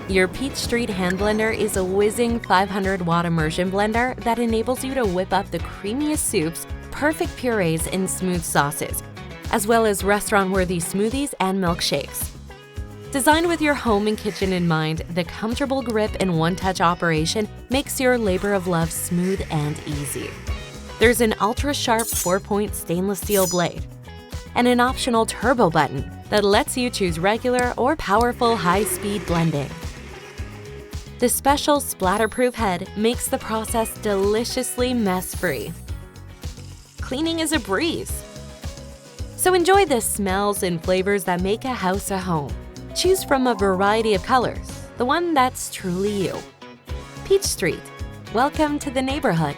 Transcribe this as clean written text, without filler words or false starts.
Your Peach Street hand blender is a whizzing 500-watt immersion blender that enables you to whip up the creamiest soups, perfect purees, and smooth sauces, as well as restaurant-worthy smoothies and milkshakes. Designed with your home and kitchen in mind, the comfortable grip and one-touch operation makes your labor of love smooth and easy. There's an ultra-sharp 4-point stainless steel blade and an optional turbo button that lets you choose regular or powerful high-speed blending. The special splatter-proof head makes the process deliciously mess-free. Cleaning is a breeze. So enjoy the smells and flavors that make a house a home. Choose from a variety of colors, the one that's truly you. Peach Street. Welcome to the neighborhood.